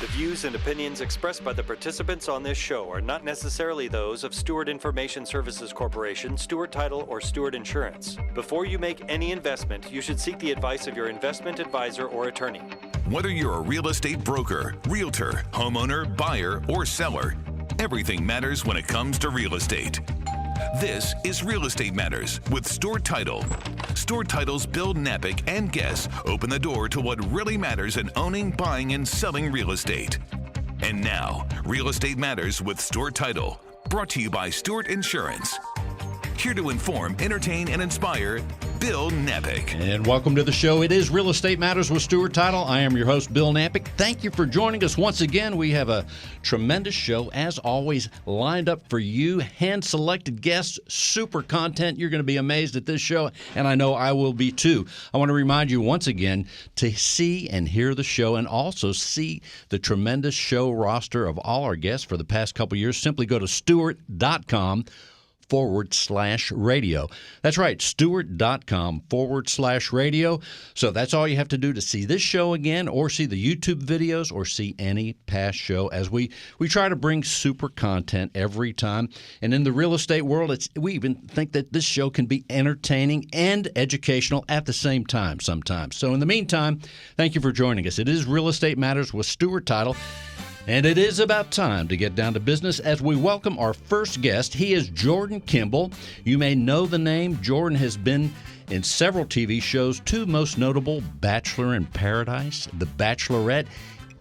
The views and opinions expressed by the participants on this show are not necessarily those of Stewart Information Services Corporation, Stewart Title, or Stewart Insurance. Before you make any investment, you should seek the advice of your investment advisor or attorney. Whether you're a real estate broker, realtor, homeowner, buyer, or seller, everything matters when it comes to real estate. This is Real Estate Matters with Stewart Title. Stewart Title's Bill Napick and guests open the door to what really matters in owning, buying, and selling real estate. And now, Real Estate Matters with Stewart Title, brought to you by Stewart Insurance. Here to inform, entertain, and inspire, Bill Napick. And welcome to the show. It is Real Estate Matters with Stewart Title. I am your host, Bill Napick. Thank you for joining us once again. We have a tremendous show, as always, lined up for you. Hand-selected guests, super content. You're going to be amazed at this show, and I know I will be too. I want to remind you once again to see and hear the show and also see the tremendous show roster of all our guests for the past couple years. Simply go to Stewart.com/radio. That's right, Stewart.com/radio. So that's all you have to do to see this show again, or see the YouTube videos, or see any past show, as we try to bring super content every time. And in the real estate world, we even think that this show can be entertaining and educational at the same time sometimes. So in the meantime, thank you for joining us. It is Real Estate Matters with Stewart Title. And it is about time to get down to business as we welcome our first guest. He is Jordan Kimball. You may know the name. Jordan has been in several TV shows, two most notable, Bachelor in Paradise, The Bachelorette,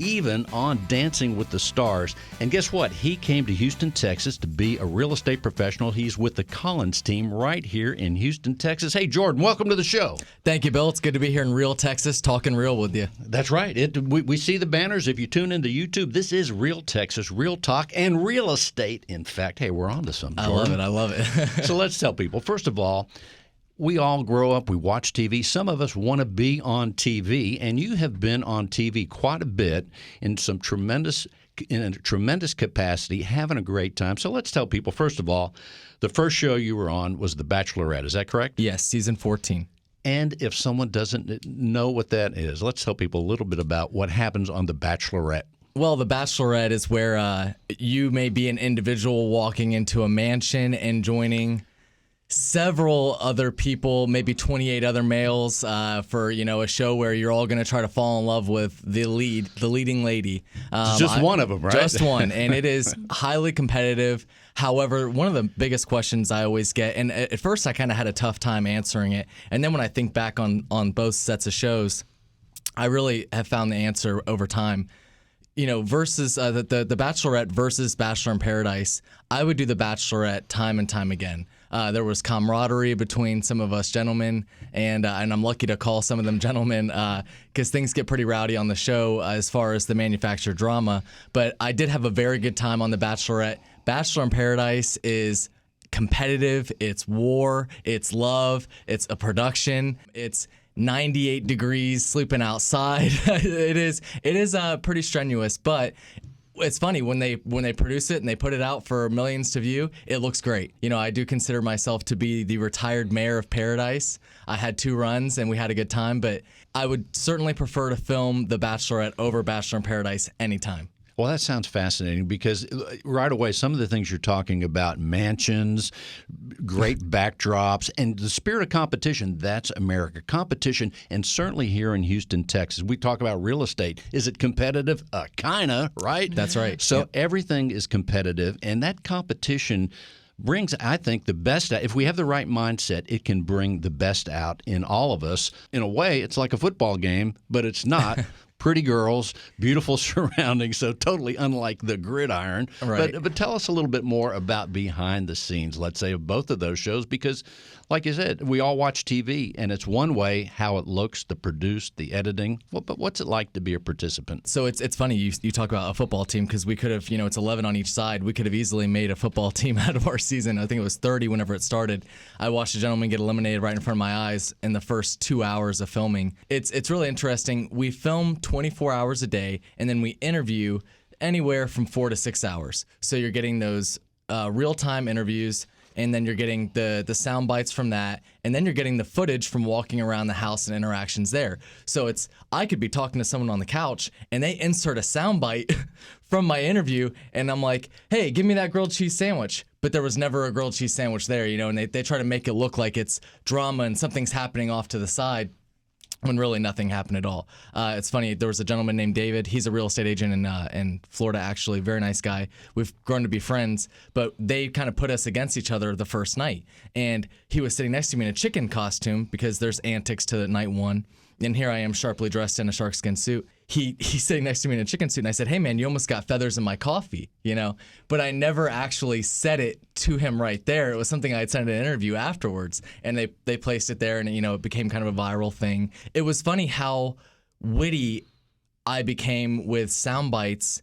even on Dancing with the Stars. And guess what? He came to Houston, Texas to be a real estate professional. He's with the Collins team right here in Houston, Texas. Hey, Jordan, welcome to the show. Thank you, Bill. It's good to be here in real Texas, talking real with you. That's right. We see the banners. If you tune into YouTube, this is Real Texas, Real Talk, and Real Estate. In fact, hey, we're on to something, Jordan. I love it. So let's tell people, first of all, we all grow up, we watch TV. Some of us want to be on TV, and you have been on TV quite a bit in a tremendous capacity, having a great time. So let's tell people, first of all, the first show you were on was The Bachelorette. Is that correct? Yes, season 14. And if someone doesn't know what that is, let's tell people a little bit about what happens on The Bachelorette. Well, The Bachelorette is where you may be an individual walking into a mansion and joining several other people, maybe 28 other males, for a show where you're all going to try to fall in love with the leading lady. Just one of them, right? Just one, and it is highly competitive. However, one of the biggest questions I always get, and at first I kind of had a tough time answering it, and then when I think back on both sets of shows, I really have found the answer over time. Versus the Bachelorette versus Bachelor in Paradise, I would do the Bachelorette time and time again. There was camaraderie between some of us gentlemen, and I'm lucky to call some of them gentlemen because things get pretty rowdy on the show as far as the manufactured drama. But I did have a very good time on the Bachelorette. Bachelor in Paradise is competitive. It's war. It's love. It's a production. It's 98 degrees, sleeping outside. It is pretty strenuous, but it's funny when they produce it and they put it out for millions to view, it looks great. I do consider myself to be the retired mayor of Paradise. I had 2 runs and we had a good time, but I would certainly prefer to film The Bachelorette over Bachelor in Paradise anytime. Well, that sounds fascinating because right away, some of the things you're talking about, mansions, great backdrops, and the spirit of competition, that's America. Competition, and certainly here in Houston, Texas, we talk about real estate. Is it competitive? Kinda, right? That's right. So Yep. Everything is competitive, and that competition brings, I think, the best out. If we have the right mindset, it can bring the best out in all of us. In a way, it's like a football game, but it's not. Pretty girls, beautiful surroundings, so totally unlike the gridiron. Right. But tell us a little bit more about behind the scenes, let's say, of both of those shows, because, like you said, we all watch TV, and it's one way how it looks, the produced, the editing. But what's it like to be a participant? So it's funny you talk about a football team because we could have, it's 11 on each side. We could have easily made a football team out of our season. I think it was 30 whenever it started. I watched a gentleman get eliminated right in front of my eyes in the first 2 hours of filming. It's really interesting. We film 24 hours a day, and then we interview anywhere from 4 to 6 hours. So you're getting those real-time interviews and then you're getting the sound bites from that, and then you're getting the footage from walking around the house and interactions there. So I could be talking to someone on the couch, and they insert a sound bite from my interview, and I'm like, hey, give me that grilled cheese sandwich. But there was never a grilled cheese sandwich there, and they try to make it look like it's drama and something's happening off to the side, when really nothing happened at all. It's funny, there was a gentleman named David. He's a real estate agent in Florida, actually. Very nice guy. We've grown to be friends, but they kind of put us against each other the first night. And he was sitting next to me in a chicken costume because there's antics to night one. And here I am sharply dressed in a sharkskin suit. He's sitting next to me in a chicken suit, and I said, hey, man, you almost got feathers in my coffee, But I never actually said it to him right there. It was something I had said in an interview afterwards, and they placed it there, and, it became kind of a viral thing. It was funny how witty I became with sound bites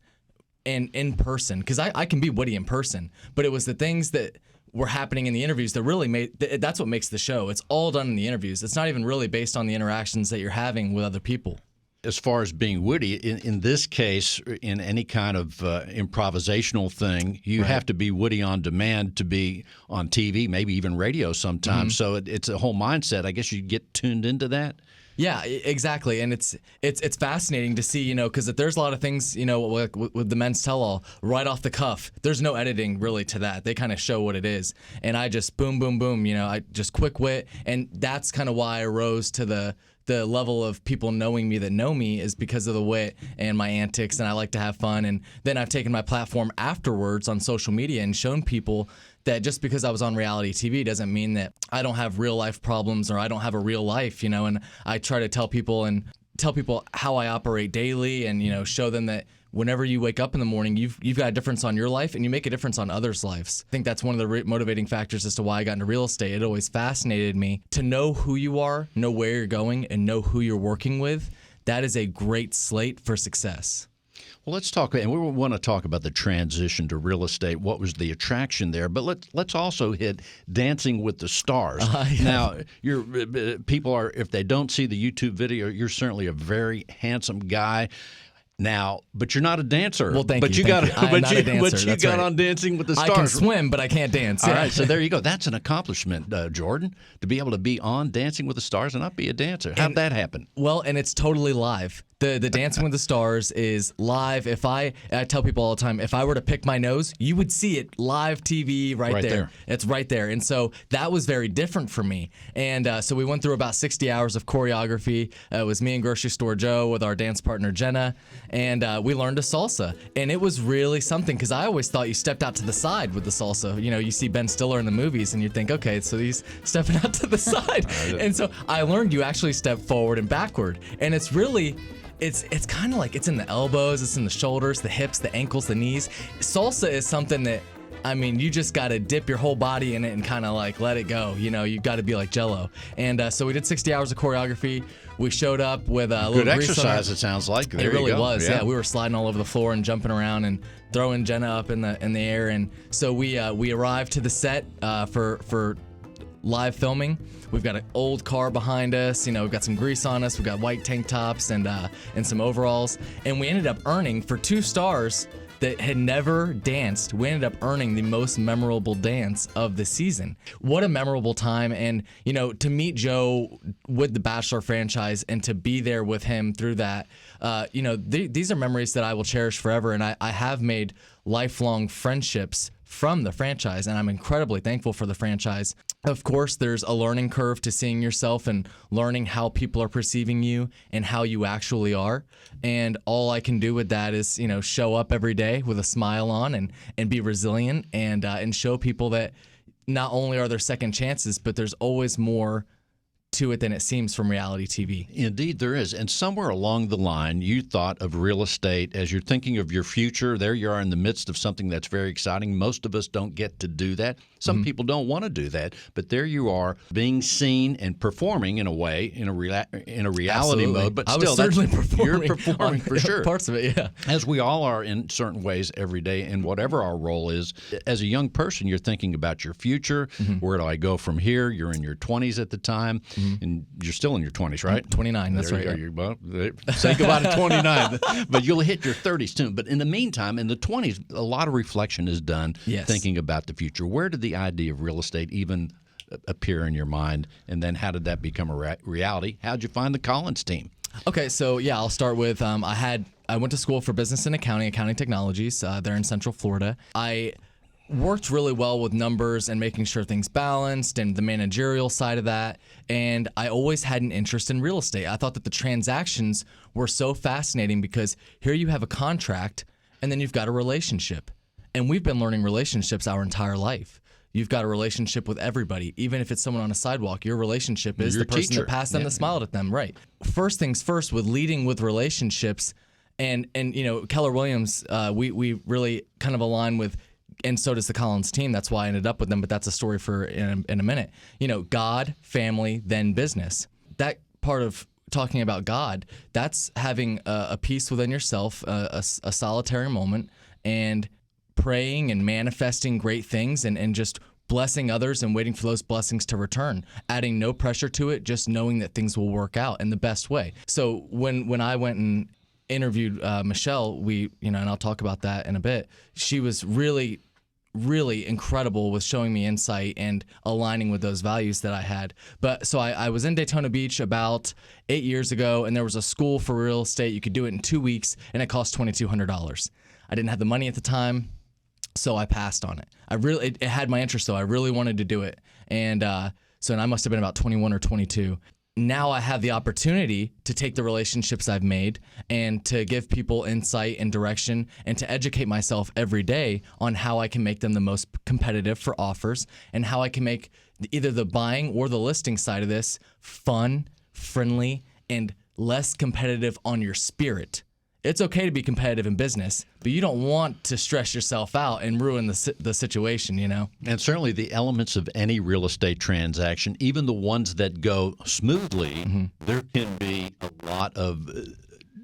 in person, because I can be witty in person, but it was the things that were happening in the interviews that really that's what makes the show. It's all done in the interviews. It's not even really based on the interactions that you're having with other people. As far as being witty, in this case, in any kind of improvisational thing, you have to be witty on demand to be on TV, maybe even radio sometimes. So it's a whole mindset. I guess you get tuned into that. Yeah, exactly, and it's fascinating to see, because there's a lot of things, with the men's tell-all right off the cuff. There's no editing really to that. They kind of show what it is, and I just boom, boom, boom. I just quick wit, and that's kind of why I rose to the level of people knowing me that know me is because of the wit and my antics, and I like to have fun. And then I've taken my platform afterwards on social media and shown people that just because I was on reality TV doesn't mean that I don't have real life problems or I don't have a real life, and I try to tell people how I operate daily and, show them that whenever you wake up in the morning, you've got a difference on your life and you make a difference on others' lives. I think that's one of the motivating factors as to why I got into real estate. It always fascinated me to know who you are, know where you're going, and know who you're working with. That is a great slate for success. Well, let's talk, and we want to talk about the transition to real estate. What was the attraction there? But let's also hit Dancing with the Stars. Now, people are, if they don't see the YouTube video, you're certainly a very handsome guy. Now, but you're not a dancer. Well, thank you. But you got on Dancing with the Stars. I can swim, but I can't dance. All right, so there you go. That's an accomplishment, Jordan, to be able to be on Dancing with the Stars and not be a dancer. How'd that happen? Well, and it's totally live. The Dancing with the Stars is live. I tell people all the time, if I were to pick my nose, you would see it live TV right there. It's right there. And so that was very different for me. And so we went through about 60 hours of choreography. It was me and Grocery Store Joe with our dance partner, Jenna. And we learned a salsa. And it was really something because I always thought you stepped out to the side with the salsa. You see Ben Stiller in the movies and you think, okay, so he's stepping out to the side. And so I learned you actually step forward and backward. And it's really... It's kind of like it's in the elbows, it's in the shoulders, the hips, the ankles, the knees. Salsa is something that, you just got to dip your whole body in it and kind of like let it go. You've got to be like Jell-O. And so we did 60 hours of choreography. We showed up with a little good exercise. It sounds like it really was. Yeah, we were sliding all over the floor and jumping around and throwing Jenna up in the air. And so we arrived to the set for live filming. We've got an old car behind us. We've got some grease on us. We've got white tank tops and some overalls. And we ended up earning, for 2 stars that had never danced, we ended up earning the most memorable dance of the season. What a memorable time. And, to meet Joe with the Bachelor franchise and to be there with him through that, these are memories that I will cherish forever. And I have made lifelong friendships from the franchise, and I'm incredibly thankful for the franchise. Of course, there's a learning curve to seeing yourself and learning how people are perceiving you and how you actually are. And all I can do with that is, show up every day with a smile on and be resilient and show people that not only are there second chances, but there's always more to it than it seems from reality TV. Indeed, there is. And somewhere along the line, you thought of real estate as you're thinking of your future. There you are in the midst of something that's very exciting. Most of us don't get to do that. Some people don't want to do that. But there you are being seen and performing in a way, in a reality Absolutely. mode. But I still, was certainly performing. You're performing for sure. Parts of it, yeah. As we all are in certain ways every day, and whatever our role is. As a young person, you're thinking about your future. Where do I go from here? You're in your 20s at the time. and you're still in your 20s, right? 29, that's There right. you go. Well, say goodbye to 29, but you'll hit your 30s soon. But in the meantime, in the 20s, a lot of reflection is done thinking about the future. Where did the idea of real estate even appear in your mind, and then how did that become a reality? How'd you find the Collins team? Okay, so yeah, I'll start with I went to school for business and accounting technologies there in Central Florida. I worked really well with numbers and making sure things balanced and the managerial side of that. And I always had an interest in real estate. I thought that the transactions were so fascinating because here you have a contract and then you've got a relationship. And we've been learning relationships our entire life. You've got a relationship with everybody. Even if it's someone on a sidewalk, your relationship is the person that passed them that smiled at them. Right. First things first, with leading with relationships, and you know, Keller Williams, we really kind of align with, and so does the Collins team. That's why I ended up with them, but that's a story for in a minute. You know, God, family, then business. That part of talking about God, that's having a peace within yourself, a solitary moment, and praying and manifesting great things and just blessing others and waiting for those blessings to return, adding no pressure to it, just knowing that things will work out in the best way. So when I went and interviewed Michelle, and I'll talk about that in a bit, she was really incredible with showing me insight and aligning with those values that I had. But so I was in Daytona Beach about 8 years ago, and there was a school for real estate. You could do it in 2 weeks, and it cost $2,200. I didn't have the money at the time, so I passed on it. It had my interest, though. I really wanted to do it. And so I must have been about 21 or 22. Now I have the opportunity to take the relationships I've made and to give people insight and direction and to educate myself every day on how I can make them the most competitive for offers and how I can make either the buying or the listing side of this fun, friendly, and less competitive on your spirit. It's okay to be competitive in business, but you don't want to stress yourself out and ruin the situation, you know? And certainly the elements of any real estate transaction, even the ones that go smoothly, there can be a lot of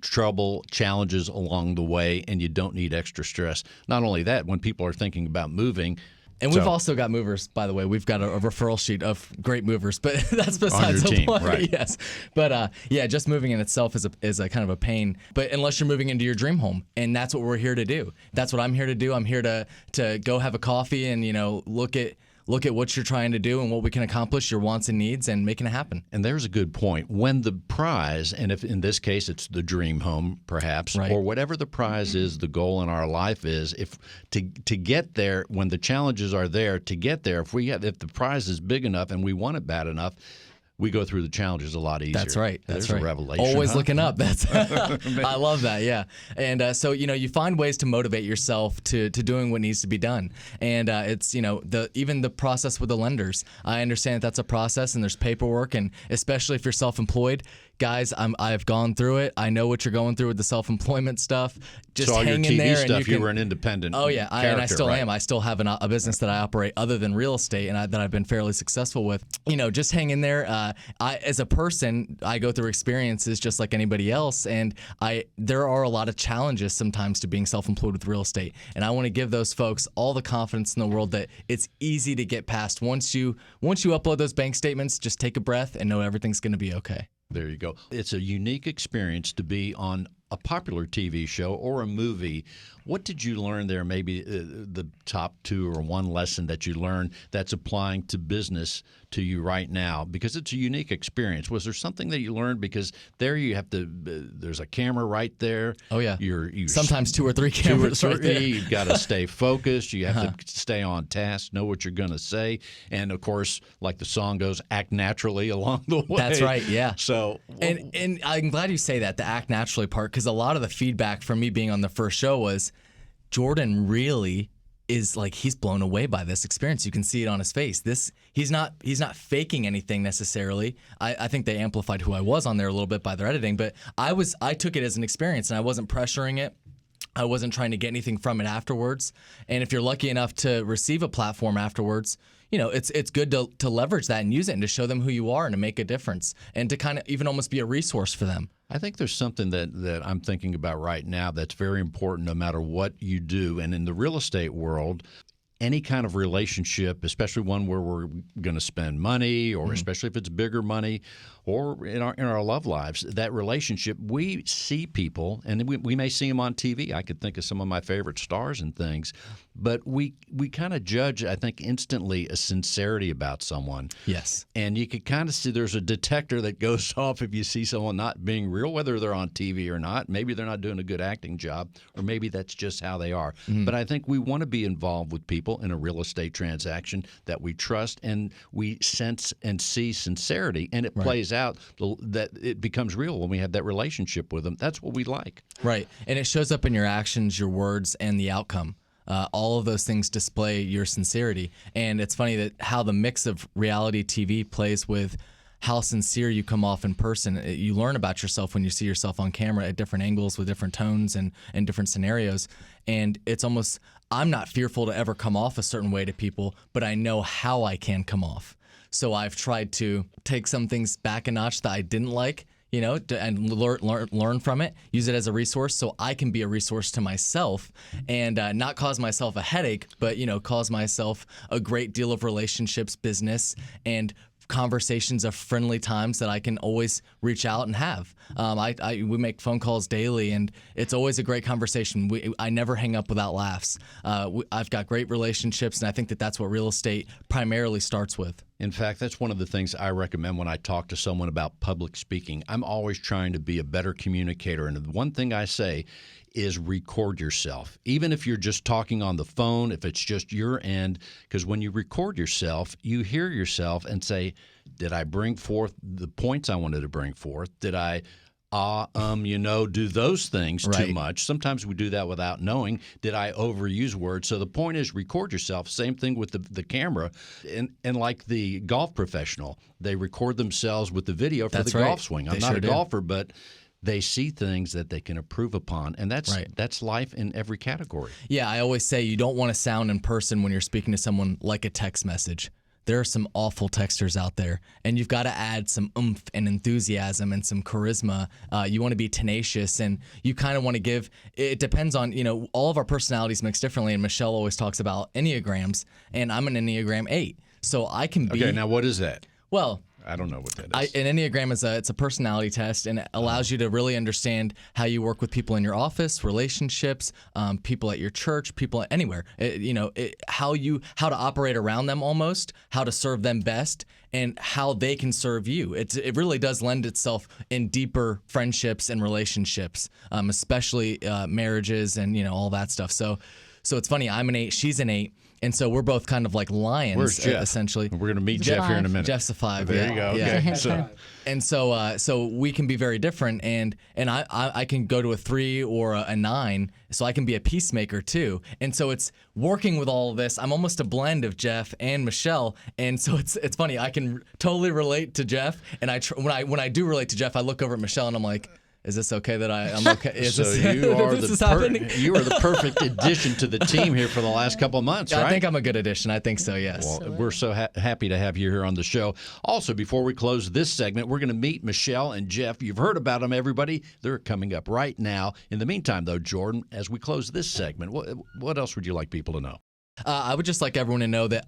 trouble, challenges along the way, and you don't need extra stress. Not only that, when people are thinking about moving, and we've also got movers, by the way. We've got a referral sheet of great movers, but that's besides the point. Right. Yes, but just moving in itself is a kind of a pain. But unless you're moving into your dream home, and that's what we're here to do. That's what I'm here to do. I'm here to go have a coffee and look at what you're trying to do and what we can accomplish, your wants and needs, and making it happen. And there's a good point. When the prize, and if in this case it's the dream home, perhaps, right, or whatever the prize is, the goal in our life is, if to get there, when the challenges are there, to get there, if the prize is big enough and we want it bad enough, we go through the challenges a lot easier. That's right. There's a revelation. Always looking up. That's I love that. Yeah. And so you find ways to motivate yourself to doing what needs to be done. And it's even the process with the lenders. I understand that's a process and there's paperwork, and especially if you're self-employed, guys, I've gone through it. I know what you're going through with the self-employment stuff. Just so all hang your TV in there, stuff, and you were an independent. Oh yeah, and I still right? am. I still have a business that I operate other than real estate, and that I've been fairly successful with. Just hang in there. As a person, I go through experiences just like anybody else, and there are a lot of challenges sometimes to being self-employed with real estate, and I want to give those folks all the confidence in the world that it's easy to get past. Once you upload those bank statements, just take a breath and know everything's going to be okay. There you go. It's a unique experience to be on a popular TV show or a movie. What did you learn there? Maybe the top two or one lesson that you learned that's applying to business to you right now, because it's a unique experience. Was there something that you learned? Because there you have to. There's a camera right there. Oh yeah. You sometimes 2 or 3 cameras right there. You've got to stay focused. You have to stay on task. Know what you're going to say, and of course, like the song goes, act naturally along the way. That's right. Yeah. So and I'm glad you say that, the act naturally part, because a lot of the feedback from me being on the first show was, Jordan really is like, he's blown away by this experience. You can see it on his face. He's not faking anything necessarily. I think they amplified who I was on there a little bit by their editing, but I took it as an experience and I wasn't pressuring it. I wasn't trying to get anything from it afterwards. And if you're lucky enough to receive a platform afterwards, it's good to leverage that and use it and to show them who you are and to make a difference and to kind of even almost be a resource for them. I think there's something that I'm thinking about right now that's very important no matter what you do. And in the real estate world, any kind of relationship, especially one where we're going to spend money, or especially if it's bigger money, or in our love lives, that relationship, we see people, and we may see them on TV. I could think of some of my favorite stars and things, but we kind of judge, I think, instantly a sincerity about someone. Yes. And you could kind of see there's a detector that goes off if you see someone not being real, whether they're on TV or not. Maybe they're not doing a good acting job, or maybe that's just how they are. But I think we want to be involved with people in a real estate transaction that we trust, and we sense and see sincerity, and it plays out that it becomes real when we have that relationship with them. That's what we like. Right. And it shows up in your actions, your words, and the outcome. All of those things display your sincerity. And it's funny that how the mix of reality TV plays with how sincere you come off in person. You learn about yourself when you see yourself on camera at different angles with different tones and different scenarios. And it's almost, I'm not fearful to ever come off a certain way to people, but I know how I can come off. So I've tried to take some things back a notch that I didn't like, and learn from it, use it as a resource so I can be a resource to myself and not cause myself a headache, but, cause myself a great deal of relationships, business, and conversations of friendly times that I can always reach out and have. We make phone calls daily, and it's always a great conversation. I never hang up without laughs. I've got great relationships, and I think that that's what real estate primarily starts with. In fact, that's one of the things I recommend when I talk to someone about public speaking. I'm always trying to be a better communicator, and the one thing I say is record yourself, even if you're just talking on the phone, if it's just your end, because when you record yourself, you hear yourself and say, did I bring forth the points I wanted to bring forth? Did I do those things too much? Sometimes we do that without knowing. Did I overuse words? So the point is, record yourself. Same thing with the camera. And like the golf professional, they record themselves with the video for the golf swing. I'm not a golfer, but they see things that they can improve upon, and that's life in every category. Yeah, I always say you don't want to sound in person when you're speaking to someone like a text message. There are some awful texters out there, and you've got to add some oomph and enthusiasm and some charisma. You want to be tenacious, and you kind of want to give – it depends on – all of our personalities mix differently, and Michelle always talks about Enneagrams, and I'm an Enneagram 8. So I can be – Okay, now what is that? Well – I don't know what that is. An Enneagram is it's a personality test, and it allows you to really understand how you work with people in your office, relationships, people at your church, people anywhere. How to operate around them, almost how to serve them best, and how they can serve you. It really does lend itself in deeper friendships and relationships, especially marriages and all that stuff. So it's funny. I'm an 8. She's an 8. And so we're both kind of like lions, Where's Jeff? Essentially. We're going to meet Jeff here in a minute. Jeff's a 5. There you go. Yeah. Okay. And so we can be very different, and I can go to a 3 or a 9, so I can be a peacemaker too. And so it's working with all of this. I'm almost a blend of Jeff and Michelle, and so it's funny. I can totally relate to Jeff, and when I do relate to Jeff, I look over at Michelle and I'm like, is this okay that I'm okay? You are the perfect addition to the team here for the last couple of months, right? I think I'm a good addition. I think so, yes. Well, we're so happy to have you here on the show. Also, before we close this segment, we're going to meet Michelle and Jeff. You've heard about them, everybody. They're coming up right now. In the meantime, though, Jordan, as we close this segment, what else would you like people to know? I would just like everyone to know that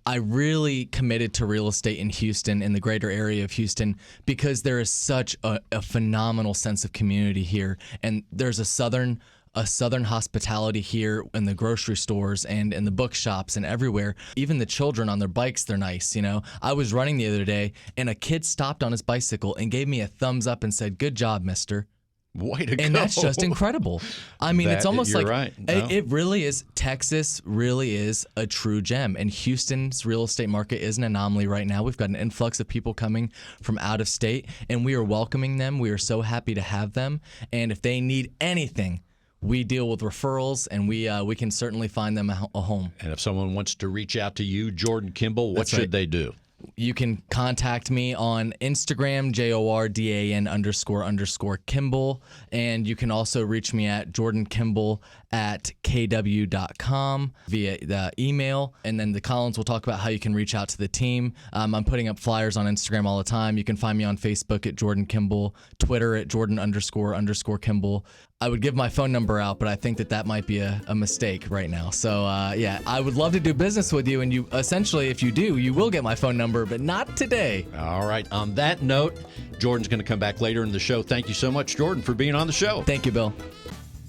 I really committed to real estate in Houston, in the greater area of Houston, because there is such a phenomenal sense of community here. And there's a southern hospitality here in the grocery stores and in the bookshops and everywhere. Even the children on their bikes, they're nice, I was running the other day, and a kid stopped on his bicycle and gave me a thumbs up and said, "Good job, mister." Way to go. And that's just incredible. I mean, it's almost like right. No. It really is. Texas really is a true gem. And Houston's real estate market is an anomaly right now. We've got an influx of people coming from out of state, and we are welcoming them. We are so happy to have them. And if they need anything, we deal with referrals, and we can certainly find them a home. And if someone wants to reach out to you, Jordan Kimball, what should they do? You can contact me on Instagram, JORDAN__Kimball. And you can also reach me at jordankimball@kw.com via the email. And then the columns will talk about how you can reach out to the team. I'm putting up flyers on Instagram all the time. You can find me on Facebook at Jordan Kimball, Twitter at Jordan__Kimball. I would give my phone number out, but I think that might be a mistake right now. So, yeah, I would love to do business with you. And you essentially, if you do, you will get my phone number, but not today. All right. On that note, Jordan's going to come back later in the show. Thank you so much, Jordan, for being on the show. Thank you, Bill.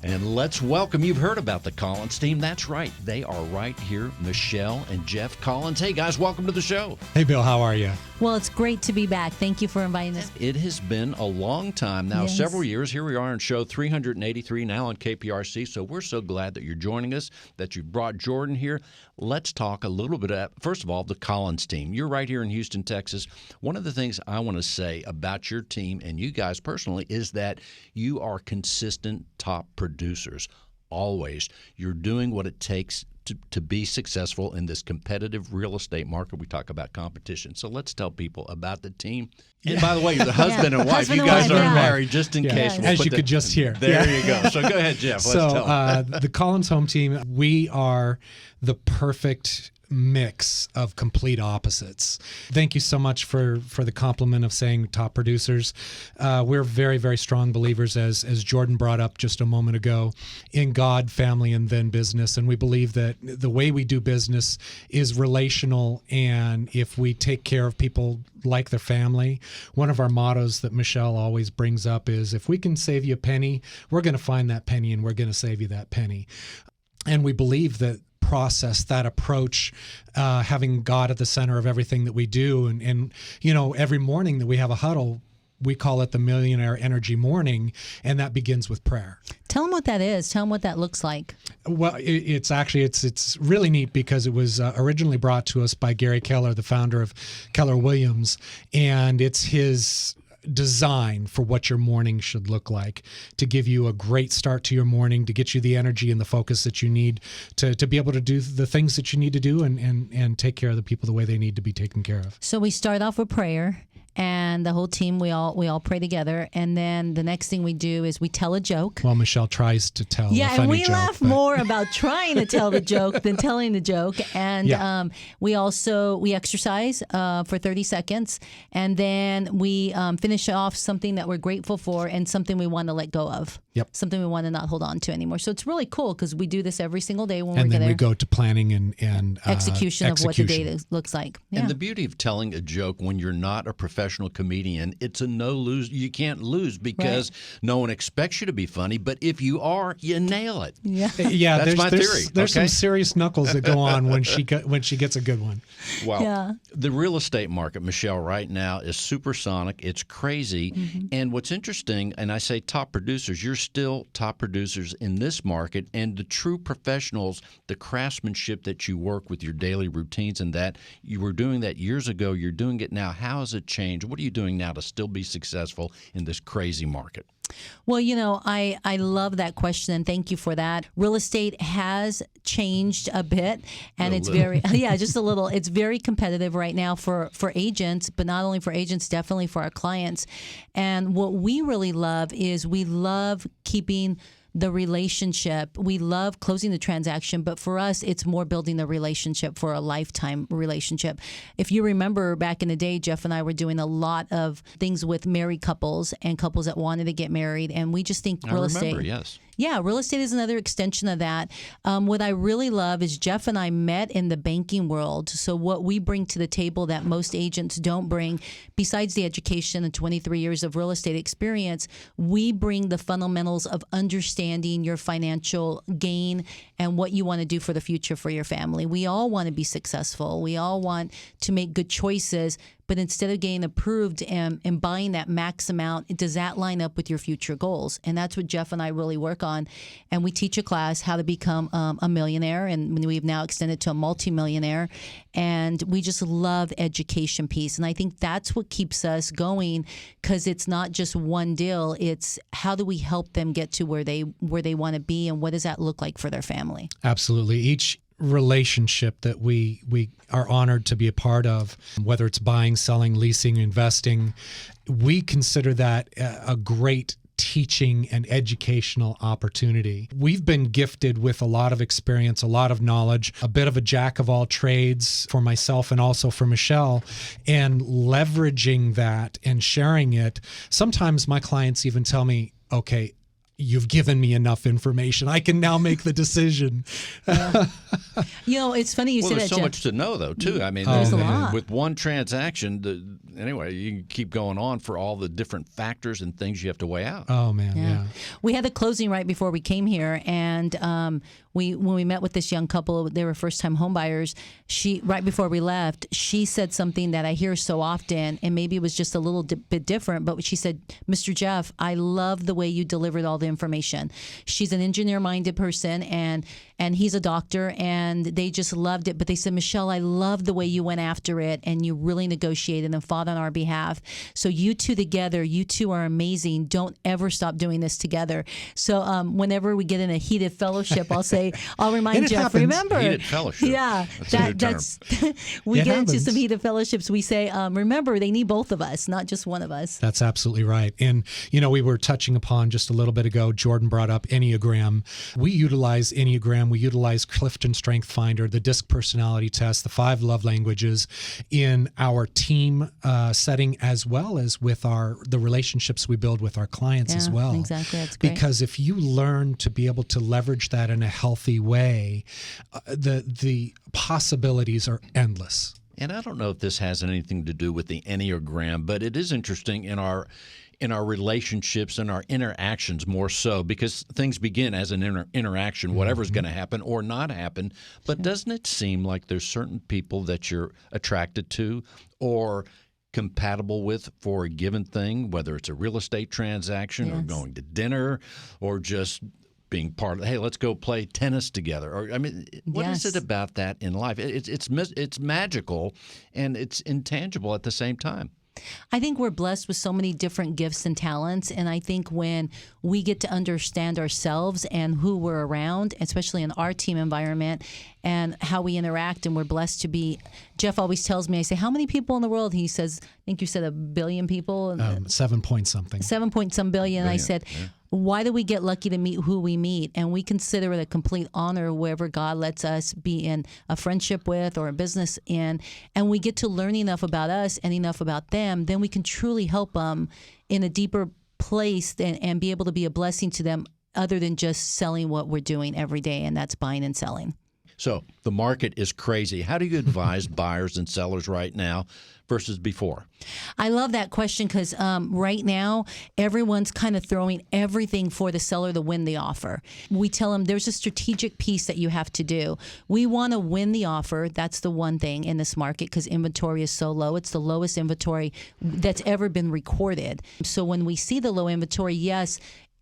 And let's welcome, you've heard about the Collins team. That's right. They are right here, Michelle and Jeff Collins. Hey, guys, welcome to the show. Hey, Bill, how are you? Well, it's great to be back. Thank you for inviting us. It has been a long time now, Yes. several years. Here we are on show 383 now on KPRC. So we're so glad that you're joining us, that you brought Jordan here. Let's talk a little bit about, first of all, the Collins team. You're right here in Houston, Texas. One of the things I want to say about your team and you guys personally is that you are consistent top producers. Always. You're doing what it takes to be successful in this competitive real estate market. We talk about competition. So let's tell people about the team. And by the way, you're the husband and wife. Husband You and guys wife, are yeah. married, just in case. We'll As put you could just hear. There you go. So go ahead, Jeff. Let's tell them. The Collins home team, we are the perfect mix of complete opposites. Thank you so much for the compliment of saying top producers. We're very, very strong believers, as Jordan brought up just a moment ago, in God, family, and then business. And we believe that the way we do business is relational. And if we take care of people like their family, one of our mottos that Michelle always brings up is, if we can save you a penny, we're going to find that penny and we're going to save you that penny. And we believe that process, that approach, having God at the center of everything that we do. And every morning that we have a huddle, we call it the Millionaire Energy Morning, and that begins with prayer. Tell them what that is. Tell them what that looks like. Well, it's really neat because it was originally brought to us by Gary Keller, the founder of Keller Williams, and it's his design for what your morning should look like, to give you a great start to your morning, to get you the energy and the focus that you need to be able to do the things that you need to do and take care of the people the way they need to be taken care of. So we start off with prayer. And the whole team, we all pray together. And then the next thing we do is we tell a joke. Well, Michelle tries to tell a funny joke. Yeah, and we laugh more about trying to tell the joke than telling the joke. And we exercise for 30 seconds. And then we finish off something that we're grateful for and something we want to let go of. Yep. Something we want to not hold on to anymore. So it's really cool because we do this every single day when we're and then there. we go to planning and execution of what the day looks like. Yeah. And the beauty of telling a joke when you're not a professional comedian, it's a no-lose. You can't lose because no one expects you to be funny, but if you are, you nail it. Yeah, That's my theory. There's okay? some serious knuckles that go on when she gets a good one. Well, the real estate market, Michelle, right now is supersonic. It's crazy. Mm-hmm. And what's interesting, and I say top producers, you're still top producers in this market, and the true professionals, the craftsmanship that you work with, your daily routines, and that you were doing that years ago, you're doing it now. How has it changed? What are you doing now to still be successful in this crazy market? Well, I love that question, and thank you for that. Real estate has changed a bit, and it's very, just a little. It's very competitive right now for agents, but not only for agents, definitely for our clients. And what we really love is we love keeping the relationship. We love closing the transaction, but for us, it's more building the relationship for a lifetime relationship. If you remember back in the day, Jeff and I were doing a lot of things with married couples and couples that wanted to get married, and we just think real estate. Yes. Yeah, real estate is another extension of that. What I really love is Jeff and I met in the banking world. So what we bring to the table that most agents don't bring, besides the education and 23 years of real estate experience, we bring the fundamentals of understanding your financial gain and what you want to do for the future for your family. We all want to be successful. We all want to make good choices. But instead of getting approved and buying that max amount, does that line up with your future goals? And that's what Jeff and I really work on. And we teach a class how to become a millionaire. And we've now extended to a multimillionaire. And we just love the education piece. And I think that's what keeps us going, because it's not just one deal. It's how do we help them get to where they want to be, and what does that look like for their family? Absolutely. Each relationship that we are honored to be a part of, whether it's buying, selling, leasing, investing, we consider that a great teaching and educational opportunity. We've been gifted with a lot of experience, a lot of knowledge, a bit of a jack of all trades for myself and also for Michelle, and leveraging that and sharing it. Sometimes my clients even tell me, okay, you've given me enough information. I can now make the decision. It's funny you say that, There's so Jeff. much to know, though, too. I mean, There's a lot. with one transaction, anyway, you can keep going on for all the different factors and things you have to weigh out. Oh, man, yeah. We had the closing right before we came here, and when we met with this young couple, they were first-time homebuyers. Right before we left, she said something that I hear so often, and maybe it was just a little bit different, but she said, "Mr. Jeff, I love the way you delivered all the information." She's an engineer-minded person, and he's a doctor, and they just loved it. But they said, "Michelle, I love the way you went after it, and you really negotiated and fought on our behalf. So you two together, you two are amazing. Don't ever stop doing this together." So whenever we get in a heated fellowship, I'll remind Jeff, happens. remember. Heated fellowship. Yeah. That's we It get into happens. some heated fellowships. We say, remember, they need both of us, not just one of us. That's absolutely right. And, we were touching upon just a little bit ago, Jordan brought up Enneagram. We utilize Enneagram. We utilize Clifton Strength Finder, the DISC personality test, the 5 love languages in our team setting, as well as with the relationships we build with our clients as well. Exactly. That's great. Because if you learn to be able to leverage that in a healthy way, the possibilities are endless. And I don't know if this has anything to do with the Enneagram, but it is interesting in our relationships and our interactions more so, because things begin as an interaction, whatever's going to happen or not happen. But doesn't it seem like there's certain people that you're attracted to or compatible with for a given thing, whether it's a real estate transaction or going to dinner or just being part of, hey, let's go play tennis together. Or what is it about that in life? It's magical and it's intangible at the same time. I think we're blessed with so many different gifts and talents. And I think when we get to understand ourselves and who we're around, especially in our team environment, and how we interact, and we're blessed to be. Jeff always tells me, I say, "How many people in the world?" He says, "I think you said 1 billion people." 7 point something. 7 point some billion. And I said, why do we get lucky to meet who we meet? And we consider it a complete honor wherever God lets us be in a friendship with or a business in. And we get to learn enough about us and enough about them, then we can truly help them in a deeper place and be able to be a blessing to them other than just selling what we're doing every day, and that's buying and selling. So the market is crazy. How do you advise buyers and sellers right now versus before? I love that question because right now, everyone's kind of throwing everything for the seller to win the offer. We tell them there's a strategic piece that you have to do. We want to win the offer. That's the one thing in this market because inventory is so low. It's the lowest inventory that's ever been recorded. So when we see the low inventory, yes,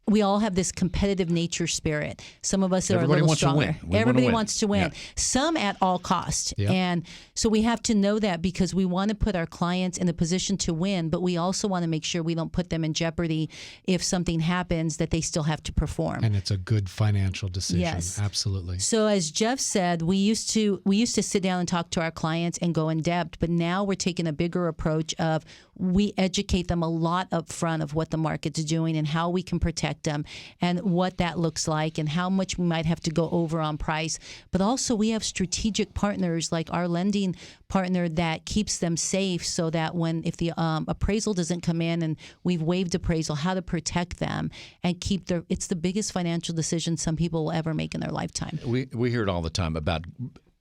we all have this competitive nature spirit. Some of us are Everybody a little wants to stronger. win. Everybody win. wants to win. Yeah. Some at all cost. Yep. And so we have to know that because we want to put our clients in a position to win, but we also want to make sure we don't put them in jeopardy if something happens that they still have to perform. And it's a good financial decision. Yes. Absolutely. So as Jeff said, we used to sit down and talk to our clients and go in depth, but now we're taking a bigger approach of we educate them a lot up front of what the market's doing and how we can protect them and what that looks like and how much we might have to go over on price. But also we have strategic partners like our lending partner that keeps them safe so that if the appraisal doesn't come in and we've waived appraisal, how to protect them and keep it's the biggest financial decision some people will ever make in their lifetime. We hear it all the time about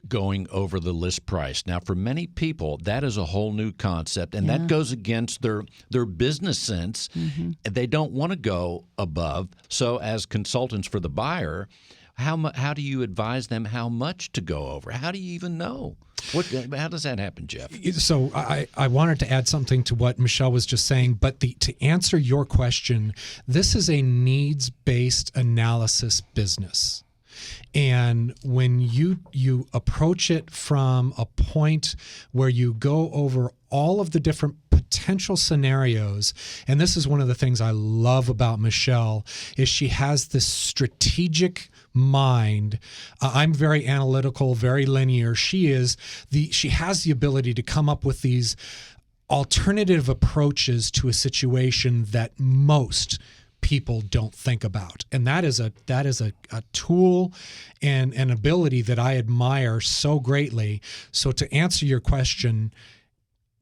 going over the list price. Now, for many people, that is a whole new concept, and that goes against their business sense. Mm-hmm. They don't want to go above. So as consultants for the buyer, how do you advise them how much to go over? How do you even know? How does that happen, Jeff? So I wanted to add something to what Michelle was just saying, but to answer your question, this is a needs-based analysis business. And when you approach it from a point where you go over all of the different potential scenarios, and this is one of the things I love about Michelle, is she has this strategic mind. I'm very analytical, very linear. She has the ability to come up with these alternative approaches to a situation that most people don't think about. And that is a tool and an ability that I admire so greatly. So to answer your question,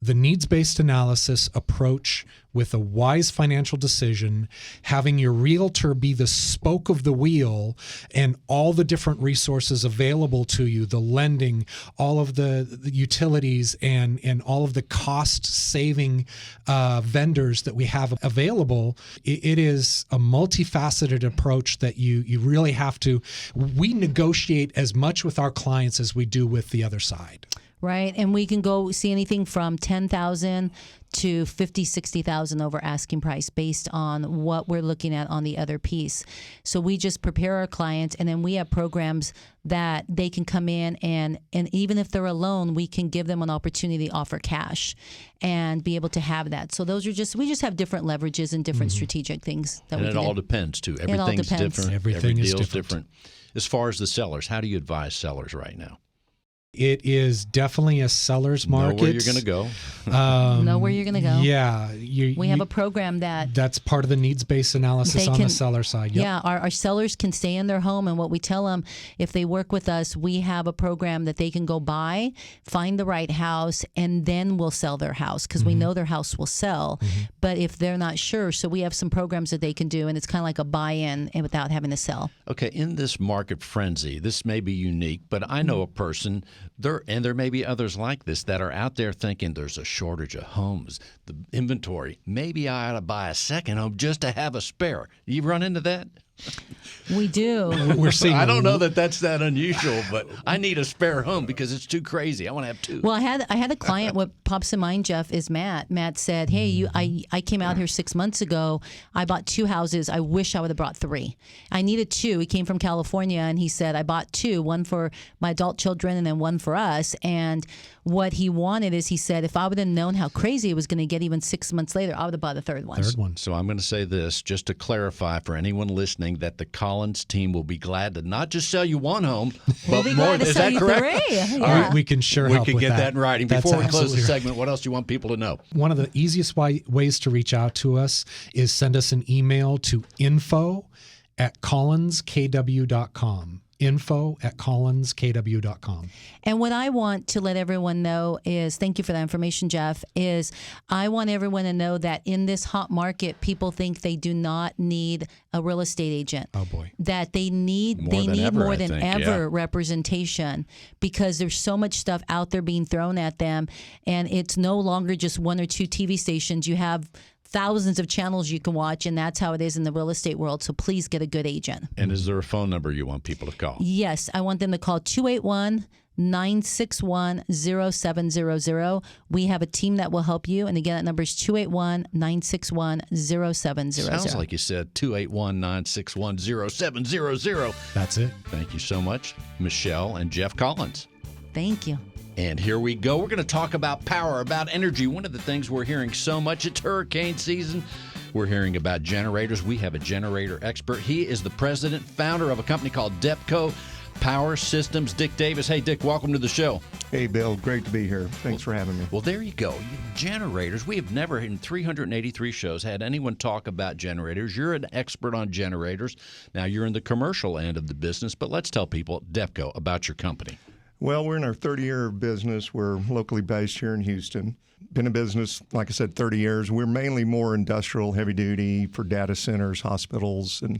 the needs-based analysis approach with a wise financial decision, having your realtor be the spoke of the wheel and all the different resources available to you, the lending, all of the utilities and all of the cost-saving vendors that we have available. It is a multifaceted approach that you really have to, we negotiate as much with our clients as we do with the other side. Right, and we can go see anything from $10,000 to $50,000, $60,000 over asking price based on what we're looking at on the other piece. So we just prepare our clients, and then we have programs that they can come in and even if they're alone, we can give them an opportunity to offer cash and be able to have that. So those are we just have different leverages and different strategic things that and we can it all do. depends too. It all Everything's depends. different. Everything Every is deal's different. As far as the sellers, how do you advise sellers right now? It is definitely a seller's market. Know where you're going to go. Know where you're going to go. Yeah. We have a program that that's part of the needs-based analysis on the seller side. Yep. Yeah, our sellers can stay in their home, and what we tell them, if they work with us, we have a program that they can go buy, find the right house, and then we'll sell their house because we know their house will sell. But if they're not sure, so we have some programs that they can do, and it's kind of like a buy-in and without having to sell. Okay, in this market frenzy, this may be unique, but I know a person, and there may be others like this, that are out there thinking there's a shortage of homes, the inventory. Maybe I ought to buy a second home just to have a spare. You run into that? We do. We're seeing. I don't know that that's that unusual, but I need a spare home because it's too crazy. I want to have two. Well, I had a client. What pops in mind, Jeff, is Matt. Matt said, "Hey, I came out here 6 months ago. I bought 2 houses. I wish I would have brought 3. I needed 2. He came from California, and he said, I bought 2, one for my adult children and then one for us. And what he wanted is, he said, if I would have known how crazy it was going to get even 6 months later, I would have bought a third one. So I'm going to say this, just to clarify for anyone listening, that the Collins team will be glad to not just sell you one home, We'll but be more. glad to Is sell that you correct? 3. Yeah. We can sure We help can with get that in writing. That's Before we close the absolutely right. segment, what else do you want people to know? One of the easiest ways to reach out to us is send us an email to info@collinskw.com. info@collinskw.com. And what I want to let everyone know is, thank you for that information, Jeff, is I want everyone to know that in this hot market, people think they do not need a real estate agent. Oh, boy. That they need More than ever, more I than think, ever yeah. representation, because there's so much stuff out there being thrown at them, and it's no longer just 1 or 2 TV stations. You have thousands of channels you can watch, and that's how it is in the real estate world. So please get a good agent. And is there a phone number you want people to call? Yes, I want them to call 281-961-0700. We have a team that will help you. And again, that number is 281-961-0700. Sounds like you said 281-961-0700. That's it. Thank you so much, Michelle and Jeff Collins. Thank you. And here we go. We're going to talk about power, about energy. One of the things we're hearing so much, it's hurricane season. We're hearing about generators. We have a generator expert. He is the president, founder of a company called Depco Power Systems. Dick Davis. Hey, Dick, welcome to the show. Hey, Bill. Great to be here. Thanks for having me. Well, there you go. Generators. We have never, in 383 shows, had anyone talk about generators. You're an expert on generators. Now, you're in the commercial end of the business, but let's tell people, Depco, about your company. Well, we're in our 30 year of business. We're locally based here in Houston. Been in business, like I said, 30 years. We're mainly more industrial, heavy duty for data centers, hospitals, and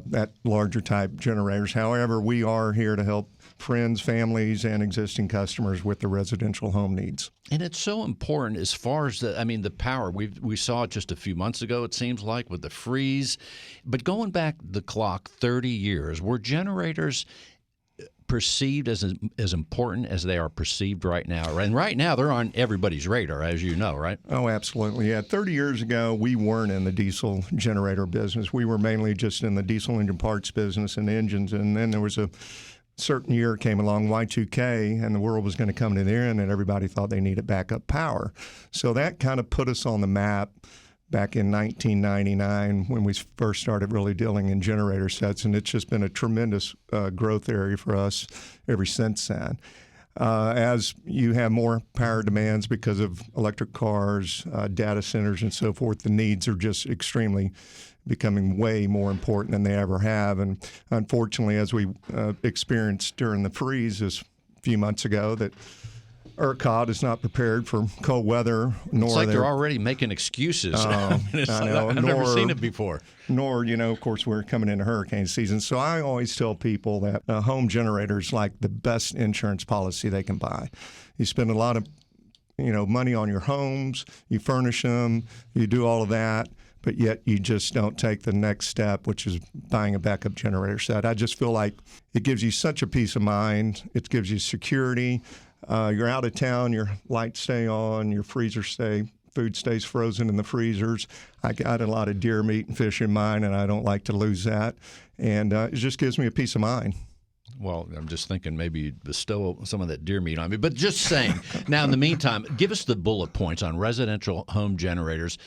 that larger type generators. However, we are here to help friends, families, and existing customers with their residential home needs. And it's so important as far as the power. We saw it just a few months ago, it seems like, with the freeze. But going back the clock 30 years, were generators perceived as important as they are perceived right now? And right now, they're on everybody's radar, as you know, right? Oh, absolutely. Yeah. 30 years ago, we weren't in the diesel generator business. We were mainly just in the diesel engine parts business and engines. And then there was a certain year came along, Y2K, and the world was going to come to the end, and everybody thought they needed backup power. So that kind of put us on the map back in 1999 when we first started really dealing in generator sets, and it's just been a tremendous growth area for us ever since then. As you have more power demands because of electric cars, data centers, and so forth, the needs are just extremely becoming way more important than they ever have. And unfortunately, as we experienced during the freeze this few months ago, that ERCOT is not prepared for cold weather, nor It's like they're already making excuses. I know. I've never seen it before. Nor, of course, we're coming into hurricane season. So I always tell people that a home generator is like the best insurance policy they can buy. You spend a lot of money on your homes, you furnish them, you do all of that, but yet you just don't take the next step, which is buying a backup generator set. I just feel like it gives you such a peace of mind. It gives you security. You're out of town, your lights stay on, your food stays frozen in the freezers. I got a lot of deer meat and fish in mine, and I don't like to lose that. And it just gives me a peace of mind. Well, I'm just thinking maybe you'd bestow some of that deer meat on me. But just saying, now in the meantime, give us the bullet points on residential home generators.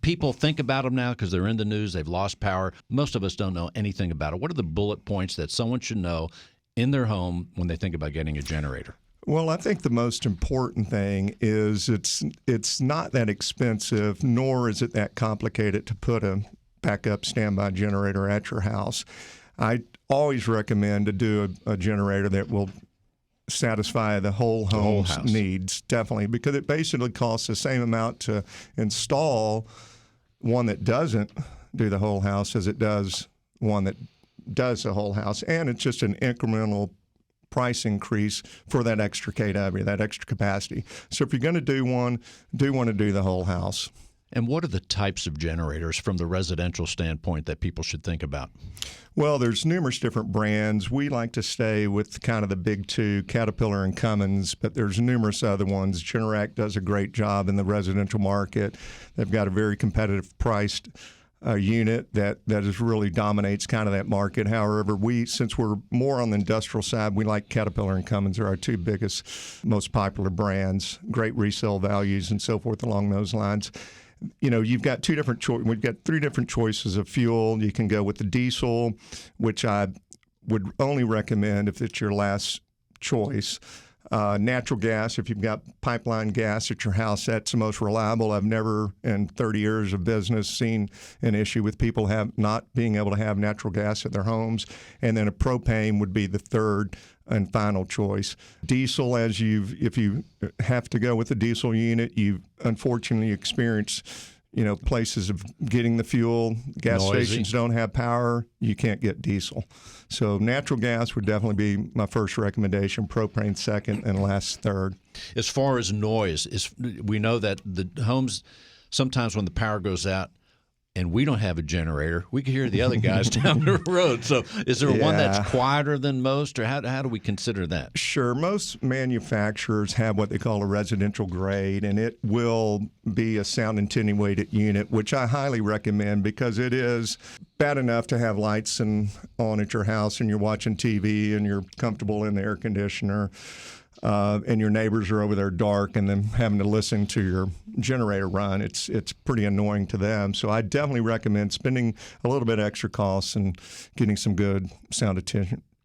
People think about them now because they're in the news. They've lost power. Most of us don't know anything about it. What are the bullet points that someone should know in their home when they think about getting a generator? Well, I think the most important thing is it's not that expensive, nor is it that complicated to put a backup standby generator at your house. I always recommend to do a generator that will satisfy the whole home's needs, definitely, because it basically costs the same amount to install one that doesn't do the whole house as it does one that does the whole house. And it's just an incremental price increase for that extra kW, that extra capacity. So if you're going to do one, want to do the whole house. And what are the types of generators from the residential standpoint that people should think about? Well, there's numerous different brands. We like to stay with kind of the big two, Caterpillar and Cummins, but there's numerous other ones. Generac does a great job in the residential market. They've got a very competitive priced unit that really dominates kind of that market. However, since we're more on the industrial side, we like Caterpillar and Cummins. They're our two biggest, most popular brands, great resale values and so forth along those lines. You've got we've got three different choices of fuel. You can go with the diesel, which I would only recommend if it's your last choice. Natural gas, if you've got pipeline gas at your house, that's the most reliable. I've never, in 30 years of business, seen an issue with people not being able to have natural gas at their homes. And then a propane would be the third and final choice. Diesel, if you have to go with a diesel unit, you unfortunately experience places of getting the fuel. Gas stations don't have power. You can't get diesel. So natural gas would definitely be my first recommendation, propane second, and last third. As far as noise, we know that the homes, sometimes when the power goes out and we don't have a generator, we can hear the other guys down the road. So is there one that's quieter than most, or how do we consider that? Sure. Most manufacturers have what they call a residential grade, and it will be a sound attenuated unit, which I highly recommend because it is bad enough to have lights on at your house and you're watching TV and you're comfortable in the air conditioner. And your neighbors are over there dark and then having to listen to your generator run, it's pretty annoying to them. So I definitely recommend spending a little bit extra costs and getting some good sound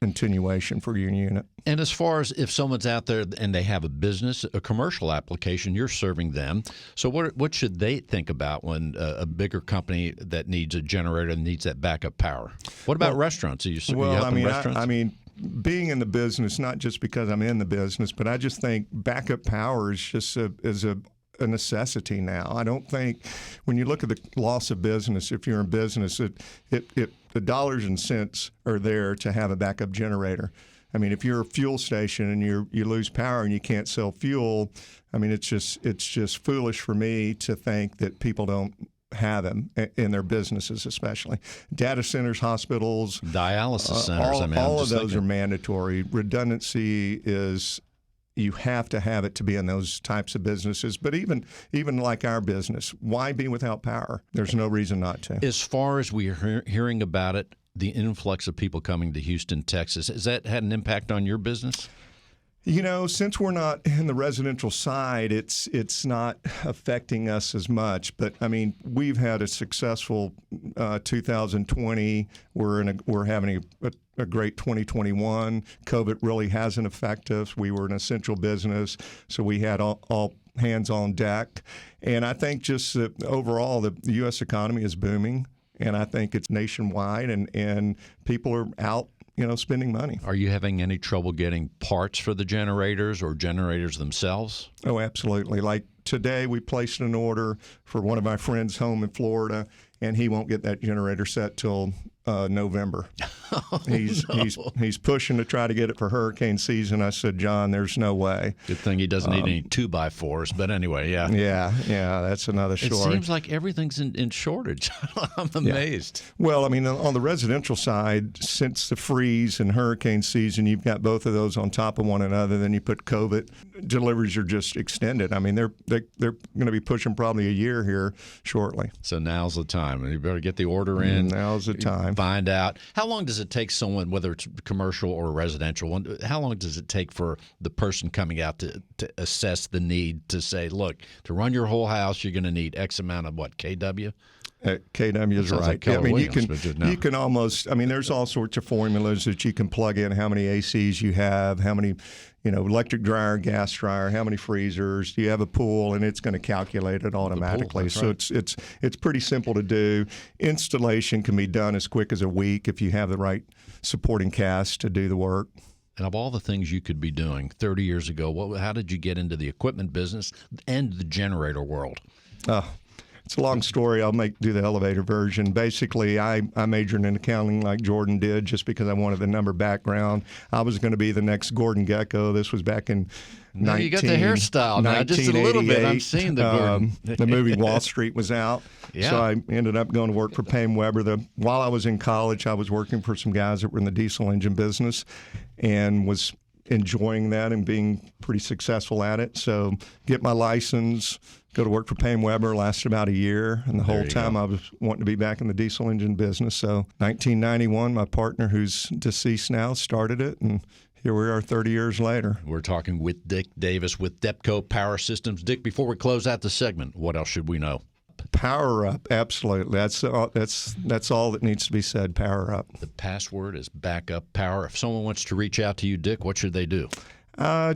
attenuation for your unit. And as far as if someone's out there and they have a business, a commercial application, you're serving them. So what should they think about when a bigger company that needs a generator needs that backup power? What about restaurants? Restaurants? Being in the business, not just because I'm in the business, but I just think backup power is just a necessity now. I don't think when you look at the loss of business, if you're in business, the dollars and cents are there to have a backup generator. I mean, if you're a fuel station and you lose power and you can't sell fuel, I mean, it's just foolish for me to think that people don't have them in their businesses, especially data centers, hospitals, dialysis centers. All of those are mandatory. Redundancy is you have to have it to be in those types of businesses. But even like our business, why be without power? There's no reason not to. As far as we're hearing about it, the influx of people coming to Houston, Texas, has that had an impact on your business? Since we're not in the residential side, it's not affecting us as much. But I mean, we've had a successful 2020. We're having a great 2021. COVID really hasn't affected us. We were an essential business, so we had all hands on deck. And I think just overall, the U.S. economy is booming, and I think it's nationwide, and people are out spending money. Are you having any trouble getting parts for the generators or generators themselves? Oh, absolutely. Like today, we placed an order for one of my friends' home in Florida, and he won't get that generator set till November. He's pushing to try to get it for hurricane season. I said, John, there's no way. Good thing he doesn't need any 2x4s. But anyway, yeah. Yeah, that's another story. It seems like everything's in shortage. I'm amazed. Yeah. Well, I mean, on the residential side, since the freeze and hurricane season, you've got both of those on top of one another. Then you put COVID. Deliveries are just extended. I mean, they're going to be pushing probably a year here shortly. So now's the time. You better get the order in. Now's the time. Find out. How long does it take someone, whether it's commercial or residential, how long does it take for the person coming out to assess the need to say, look, to run your whole house, you're going to need X amount of what, KW? KW is right. Like I mean, Williams, you can almost. I mean, there's all sorts of formulas that you can plug in. How many ACs you have? How many, electric dryer, gas dryer? How many freezers? Do you have a pool? And it's going to calculate it automatically. So right. it's pretty simple to do. Installation can be done as quick as a week if you have the right supporting cast to do the work. And of all the things you could be doing 30 years ago, how did you get into the equipment business and the generator world? It's a long story. I'll do the elevator version. Basically, I majored in accounting like Jordan did just because I wanted the number background. I was going to be the next Gordon Gekko. This was back in you got the hairstyle now, just a little bit. I'm seeing the Gordon. The movie Wall Street was out. Yeah. So I ended up going to work for Payne Weber. While I was in college, I was working for some guys that were in the diesel engine business and was enjoying that and being pretty successful at it. So get my license, go to work for Payne Weber, lasted about a year. And the whole time I was wanting to be back in the diesel engine business. So 1991, my partner, who's deceased now, started it. And here we are 30 years later. We're talking with Dick Davis with Depco Power Systems. Dick, before we close out the segment, what else should we know? Power up, absolutely. That's all that needs to be said. Power up. The password is backup power. If someone wants to reach out to you, Dick, what should they do? 3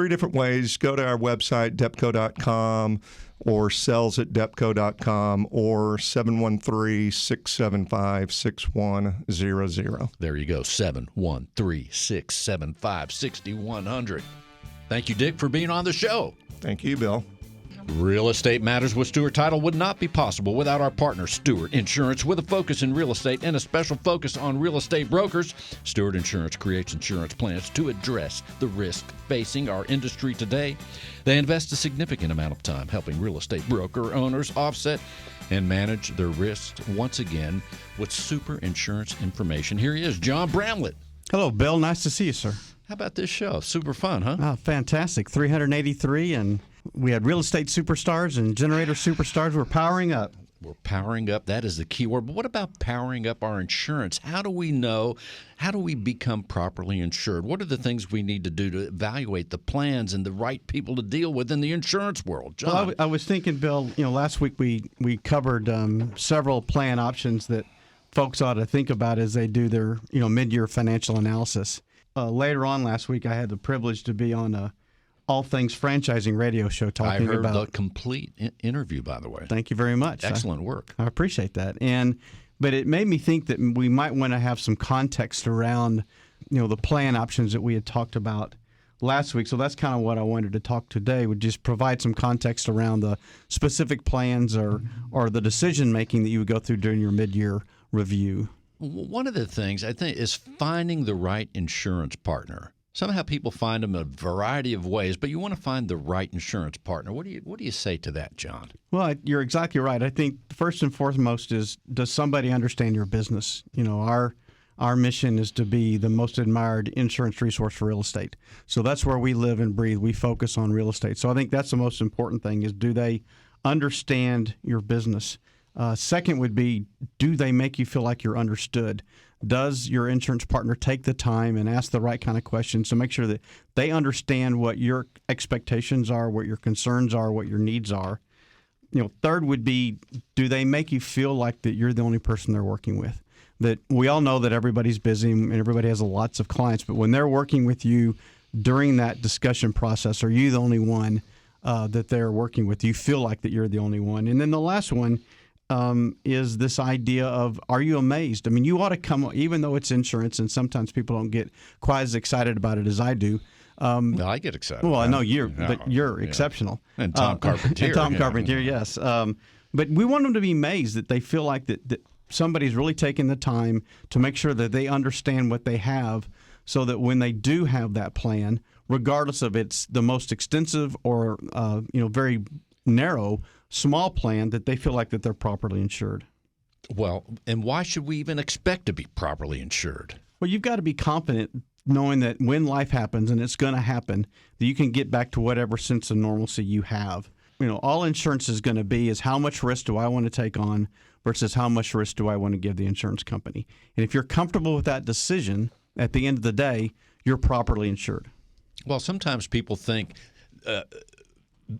different ways. Go to our website, depco.com, or sales@depco.com, or 713-675-6100. There you go, 713-675-6100. Thank you, Dick, for being on the show. Thank you, Bill. Real Estate Matters with Stewart Title would not be possible without our partner, Stewart Insurance. With a focus in real estate and a special focus on real estate brokers, Stewart Insurance creates insurance plans to address the risk facing our industry today. They invest a significant amount of time helping real estate broker owners offset and manage their risks. Once again, with super insurance information, here he is, John Bramlett. Hello, Bill. Nice to see you, sir. How about this show? Super fun, huh? Oh, fantastic. 383, and we had real estate superstars and generator superstars. We're powering up. We're powering up. That is the key word. But what about powering up our insurance? How do we know? How do we become properly insured? What are the things we need to do to evaluate the plans and the right people to deal with in the insurance world? John? Well, I was thinking, Bill, last week we covered several plan options that folks ought to think about as they do their mid-year financial analysis. Later on last week, I had the privilege to be on a all things franchising radio show talking about. I heard the complete interview, by the way. Thank you very much. Excellent work. I appreciate that. But it made me think that we might want to have some context around, the plan options that we had talked about last week. So that's kind of what I wanted to talk today, would just provide some context around the specific plans or the decision making that you would go through during your mid-year review. One of the things I think is finding the right insurance partner. Somehow people find them a variety of ways, but you want to find the right insurance partner. What do you say to that, John? Well, you're exactly right. I think first and foremost is, does somebody understand your business? Our mission is to be the most admired insurance resource for real estate. So that's where we live and breathe. We focus on real estate. So I think that's the most important thing is, do they understand your business? Second would be, do they make you feel like you're understood? Does your insurance partner take the time and ask the right kind of questions to make sure that they understand what your expectations are, what your concerns are, what your needs are? Third would be, do they make you feel like that you're the only person they're working with? That we all know that everybody's busy and everybody has lots of clients, but when they're working with you during that discussion process, are you the only one that they're working with? Do you feel like that you're the only one? And then the last one, is this idea of, are you amazed? I mean, you ought to come, even though it's insurance, and sometimes people don't get quite as excited about it as I do. No, I get excited. Well, I know but you're exceptional. And Tom Carpentier. And Tom Carpentier, yes. But we want them to be amazed that they feel like that somebody's really taking the time to make sure that they understand what they have, so that when they do have that plan, regardless of it's the most extensive or very narrow, small plan, that they feel like that they're properly insured. Well, and why should we even expect to be properly insured? Well, you've got to be confident knowing that when life happens, and it's going to happen, that you can get back to whatever sense of normalcy you have. All insurance is going to be is, how much risk do I want to take on versus how much risk do I want to give the insurance company? And if you're comfortable with that decision, at the end of the day, you're properly insured. Well, sometimes people think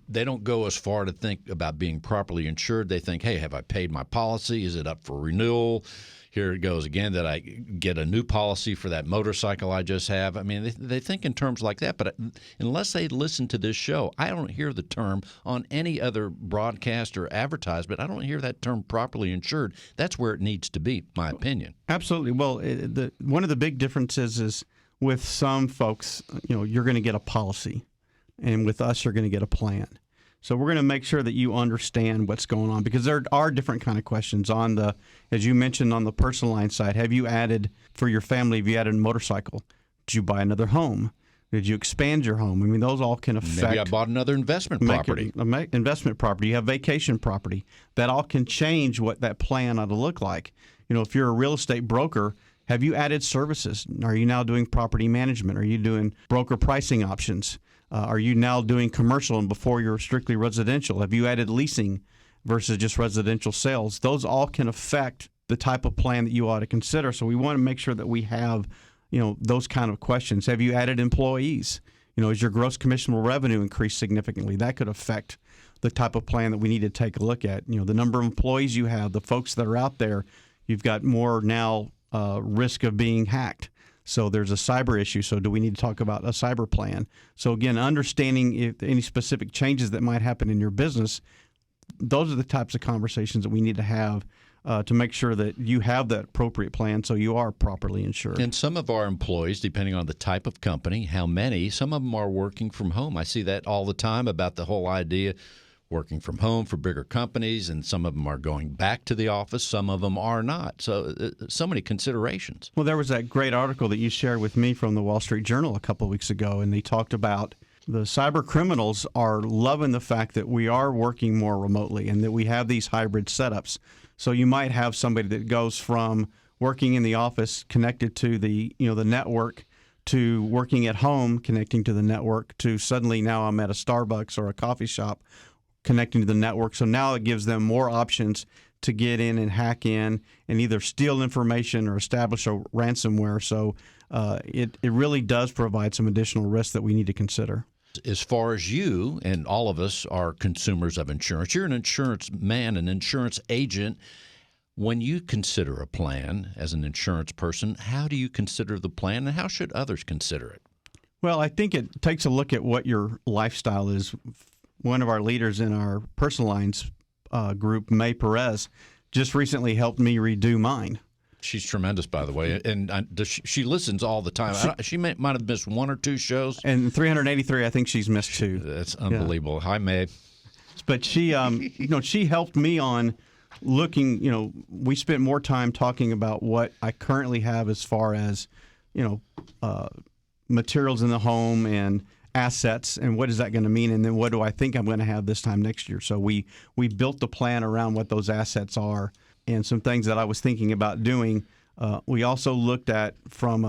they don't go as far to think about being properly insured. They think, hey, have I paid my policy? Is it up for renewal? Here it goes again. Did I get a new policy for that motorcycle I just have? I mean, they think in terms like that. But unless they listen to this show, I don't hear the term on any other broadcast or advertisement. I don't hear that term properly insured. That's where it needs to be, my opinion. Absolutely. Well, one of the big differences is with some folks, you're going to get a policy. And with us, you're going to get a plan. So we're going to make sure that you understand what's going on, because there are different kind of questions on as you mentioned, on the personal line side. Have you added, for your family, have you added a motorcycle? Did you buy another home? Did you expand your home? I mean, those all can affect. Maybe I bought another investment property. Investment property. You have vacation property. That all can change what that plan ought to look like. If you're a real estate broker, have you added services? Are you now doing property management? Are you doing broker pricing options? Are you now doing commercial, and before you're strictly residential? Have you added leasing versus just residential sales? Those all can affect the type of plan that you ought to consider. So we want to make sure that we have, those kind of questions. Have you added employees? Is your gross commissionable revenue increased significantly? That could affect the type of plan that we need to take a look at. The number of employees you have, the folks that are out there, you've got more now risk of being hacked. So there's a cyber issue. So do we need to talk about a cyber plan? So again, understanding if any specific changes that might happen in your business, those are the types of conversations that we need to have to make sure that you have that appropriate plan so you are properly insured. And some of our employees, depending on the type of company, how many, some of them are working from home. I see that all the time about the whole idea working from home for bigger companies, and some of them are going back to the office. Some of them are not. So many considerations. Well, there was that great article that you shared with me from the Wall Street Journal a couple of weeks ago, and they talked about the cyber criminals are loving the fact that we are working more remotely and that we have these hybrid setups. So you might have somebody that goes from working in the office connected to the network, to working at home connecting to the network, to suddenly now I'm at a Starbucks or a coffee shop connecting to the network. So now it gives them more options to get in and hack in and either steal information or establish a ransomware. So it really does provide some additional risks that we need to consider. As far as you and all of us are consumers of insurance, you're an insurance man, an insurance agent. When you consider a plan as an insurance person, how do you consider the plan, and how should others consider it? Well, I think it takes a look at what your lifestyle is. One of our leaders in our personal lines group, May Perez, just recently helped me redo mine. She's tremendous, by the way, and she listens all the time. She might have missed one or two shows. And 383, I think she's missed two. That's unbelievable. Yeah. Hi, May. But she, she helped me on looking. We spent more time talking about what I currently have as far as, materials in the home and assets, and what is that going to mean, and then what do I think I'm going to have this time next year. So we built the plan around what those assets are and some things that I was thinking about doing. We also looked at from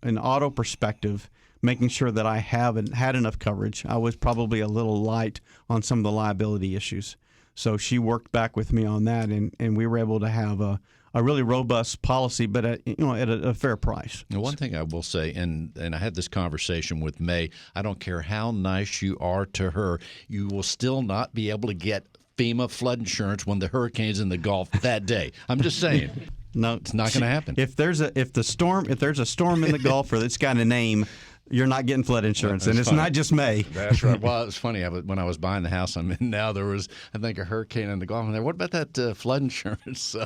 an auto perspective, making sure that I haven't had enough coverage. I was probably a little light on some of the liability issues. So she worked back with me on that, and we were able to have a really robust policy, but at a fair price. Now, one thing I will say, and I had this conversation with May, I don't care how nice you are to her, you will still not be able to get FEMA flood insurance when the hurricane's in the Gulf that day. I'm just saying. No, it's not going to happen. If there's a storm in the Gulf or that's got a name, you're not getting flood insurance, and That's it's funny. not just May. That's right. Well, it was funny. When I was buying the house I'm in now, there was, I think, a hurricane in the Gulf. And there, what about that flood insurance? So,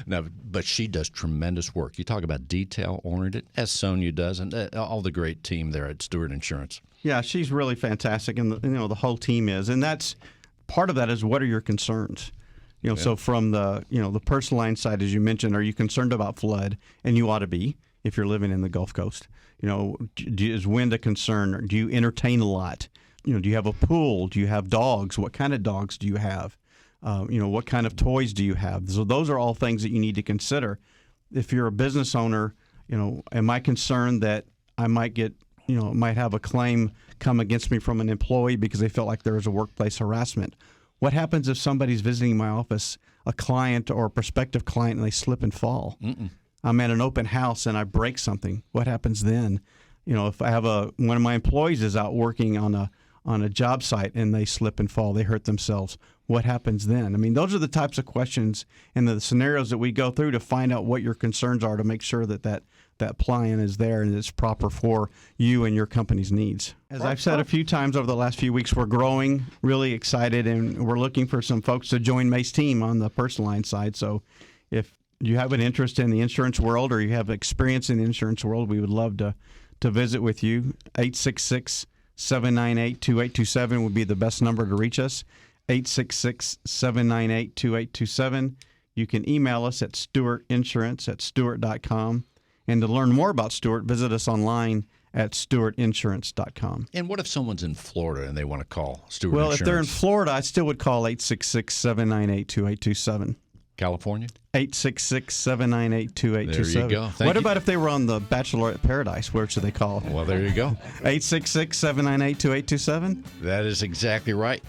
no, but she does tremendous work. You talk about detail-oriented, as Sonia does, and all the great team there at Stewart Insurance. Yeah, she's really fantastic, and the whole team is, and that's part of that is what are your concerns. So from the the personal line side, as you mentioned, are you concerned about flood? And you ought to be if you're living in the Gulf Coast. Is wind a concern? Do you entertain a lot? Do you have a pool? Do you have dogs? What kind of dogs do you have? What kind of toys do you have? So those are all things that you need to consider. If you're a business owner, am I concerned that I might get, might have a claim come against me from an employee because they felt like there was a workplace harassment? What happens if somebody's visiting my office, a client or a prospective client, and they slip and fall? I'm at an open house and I break something. What happens then? If I have one of my employees is out working on a job site and they slip and fall, they hurt themselves. What happens then? I mean, those are the types of questions and the scenarios that we go through to find out what your concerns are to make sure that plan is there and it's proper for you and your company's needs. As I've said a few times over the last few weeks, we're growing, really excited, and we're looking for some folks to join May's team on the personal line side. So if you have an interest in the insurance world or you have experience in the insurance world, we would love to visit with you. 866-798-2827 would be the best number to reach us. 866-798-2827. You can email us at stewartinsurance@stewart.com. And to learn more about Stewart, visit us online at stewartinsurance.com. And what if someone's in Florida and they want to call Stewart Well, Insurance? if they're in Florida, I still would call 866-798-2827. California? 866-798-2827. There you go. What about if they were on the Bachelorette Paradise? Where should they call? Well, there you go. 866-798-2827. That is exactly right.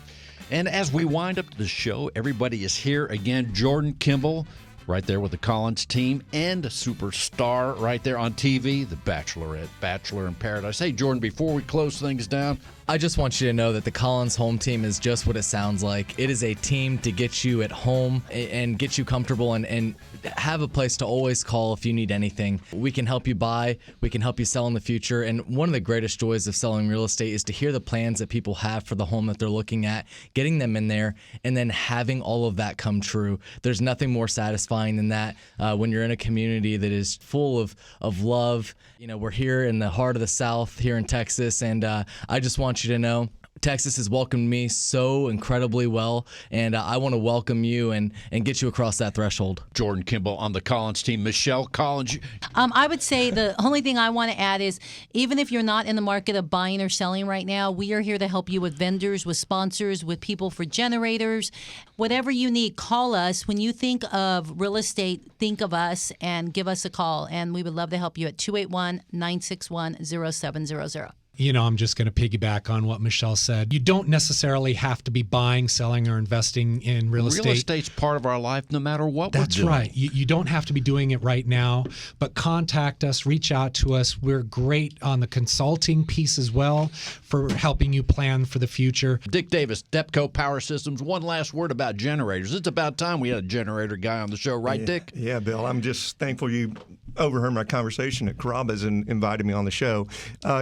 And as we wind up the show, everybody is here again. Jordan Kimball, right there with the Collins team, and a superstar right there on TV, the Bachelorette, Bachelor in Paradise. Hey, Jordan, before we close things down, I just want you to know that the Collins home team is just what it sounds like. It is a team to get you at home and get you comfortable and have a place to always call if you need anything. We can help you buy. We can help you sell in the future. And one of the greatest joys of selling real estate is to hear the plans that people have for the home that they're looking at, getting them in there, and then having all of that come true. There's nothing more satisfying than that when you're in a community that is full of love. We're here in the heart of the South here in Texas, and I just want you to know Texas has welcomed me so incredibly well, and I want to welcome you and get you across that threshold. Jordan Kimball on the Collins team. Michelle Collins. I would say the only thing I want to add is even if you're not in the market of buying or selling right now, we are here to help you with vendors, with sponsors, with people for generators. Whatever you need, call us. When you think of real estate, think of us and give us a call, and we would love to help you at 281-961-0700. I'm just going to piggyback on what Michelle said. You don't necessarily have to be buying, selling, or investing in real estate. Real estate's part of our life no matter what That's we're doing. right. You don't have to be doing it right now, but contact us, reach out to us. We're great on the consulting piece as well for helping you plan for the future. Dick Davis, Depco Power Systems. One last word about generators. It's about time we had a generator guy on the show, right, Dick? Yeah, Bill. I'm just thankful you overheard my conversation at Carrabba's and invited me on the show.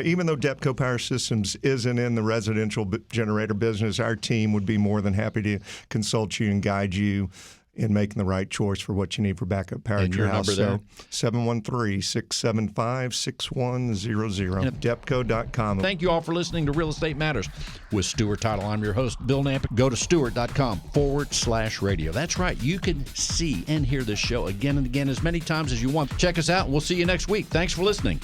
Even though Depco Power Systems isn't in the residential generator business, our team would be more than happy to consult you and guide you in making the right choice for what you need for backup power at your house. Number there? 713-675-6100. Depco.com. Thank you all for listening to Real Estate Matters with Stewart Title. I'm your host, Bill Nampick. Go to stewart.com/radio. That's right. You can see and hear this show again and again as many times as you want. Check us out, and we'll see you next week. Thanks for listening.